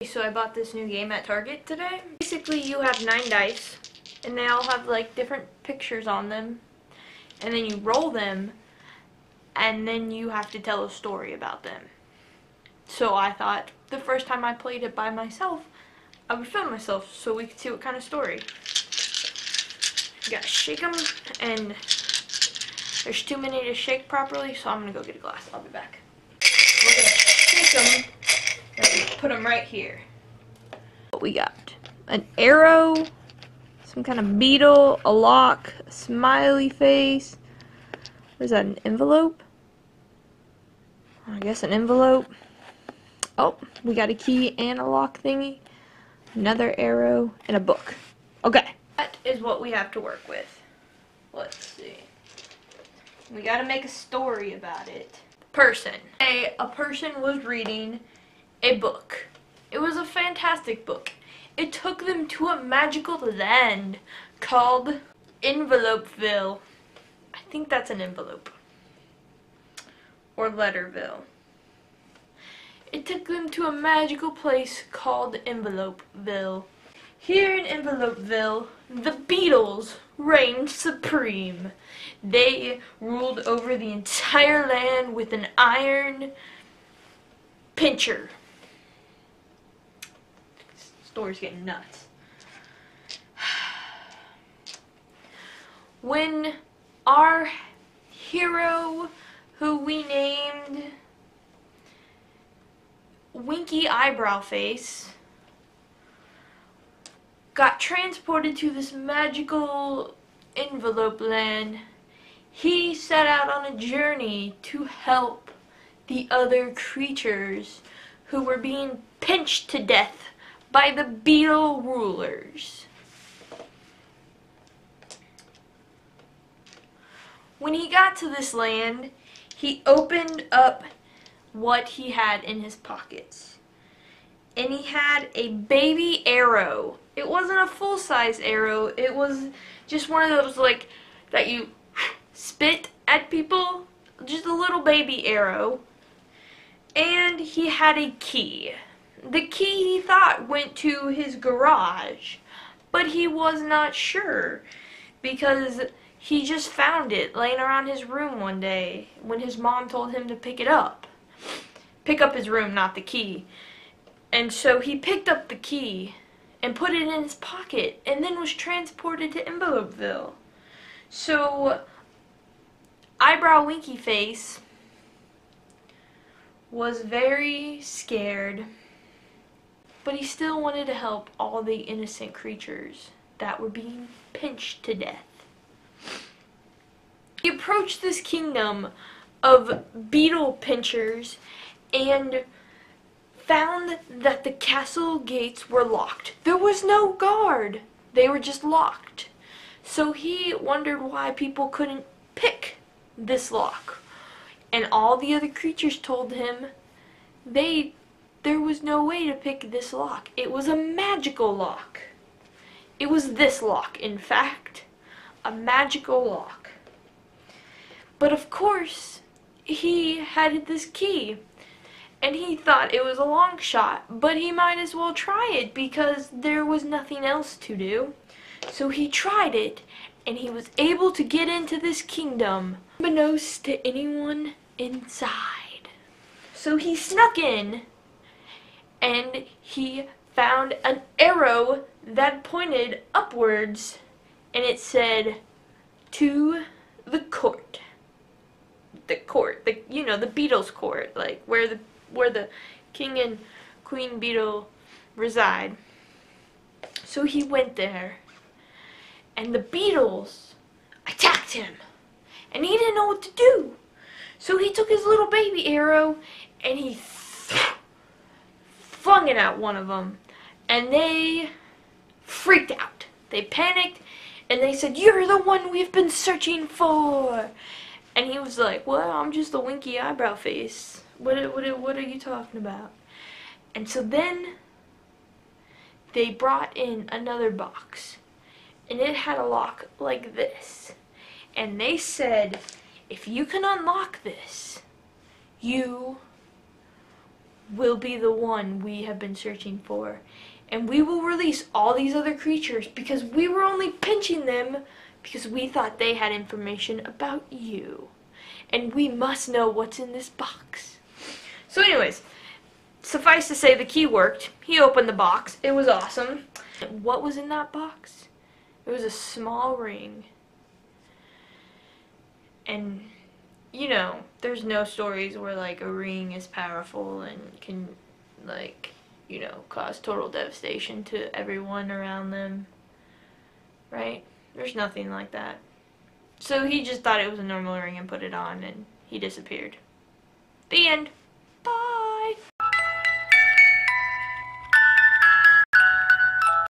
So I bought this new game at Target today. Basically you have 9 dice and they all have like different pictures on them, and then you roll them and then you have to tell a story about them. So I thought the first time I played it by myself I would film myself so we could see what kind of story. You gotta shake them, and there's too many to shake properly, so I'm gonna go get a glass. I'll be back. We're gonna shake them and put them right here. What we got? An arrow, some kind of beetle, a lock, a smiley face. What is that, an envelope? I guess an envelope. Oh, we got a key and a lock thingy. Another arrow, and a book. Okay. That is what we have to work with. Let's see. We gotta make a story about it. Person. A person was reading a book. It was a fantastic book. It took them to a magical land called Envelopeville. I think that's an envelope. Or Letterville. It took them to a magical place called Envelopeville. Here in Envelopeville, the Beatles reigned supreme. They ruled over the entire land with an iron pincher. This story's getting nuts. When our hero, who we named Winky Eyebrow Face, got transported to this magical envelope land, he set out on a journey to help the other creatures who were being pinched to death by the beetle rulers. When he got to this land, he opened up what he had in his pockets, and he had a baby arrow. It wasn't a full-size arrow, it was just one of those like that you spit at people, just a little baby arrow. And he had a key. The key, he thought, went to his garage, but he was not sure because he just found it laying around his room one day when his mom told him to pick it up. Pick up his room, not the key. And so he picked up the key and put it in his pocket and then was transported to Envelopeville. So Eyebrow Winky Face was very scared, but he still wanted to help all the innocent creatures that were being pinched to death. He approached this kingdom of beetle pinchers and found that the castle gates were locked. There was no guard. They were just locked. So he wondered why people couldn't pick this lock. And all the other creatures told him there was no way to pick this lock. It was a magical lock. It was this lock, in fact. A magical lock. But of course, he had this key. And he thought it was a long shot, but he might as well try it because there was nothing else to do. So he tried it, and he was able to get into this kingdom, unbeknownst to anyone inside. So he snuck in, and he found an arrow that pointed upwards, and it said, "To the court." The court, the Beatles court, like where the king and queen beetle reside. So he went there, and the Beatles attacked him, and he didn't know what to do. So he took his little baby arrow and he flung it at one of them, and they freaked out. They panicked, and they said, "You're the one we've been searching for." And he was like, "Well, I'm just a Winky Eyebrow Face. What are you talking about?" And so then they brought in another box, and it had a lock like this. And they said, "If you can unlock this, you will be the one we have been searching for. And we will release all these other creatures because we were only pinching them because we thought they had information about you. And we must know what's in this box. So anyways, suffice to say the key worked. He opened the box. It was awesome. What was in that box? It was a small ring. And, you know, there's no stories where, like, a ring is powerful and can, like, you know, cause total devastation to everyone around them. Right? There's nothing like that. So he just thought it was a normal ring and put it on, and he disappeared. The end.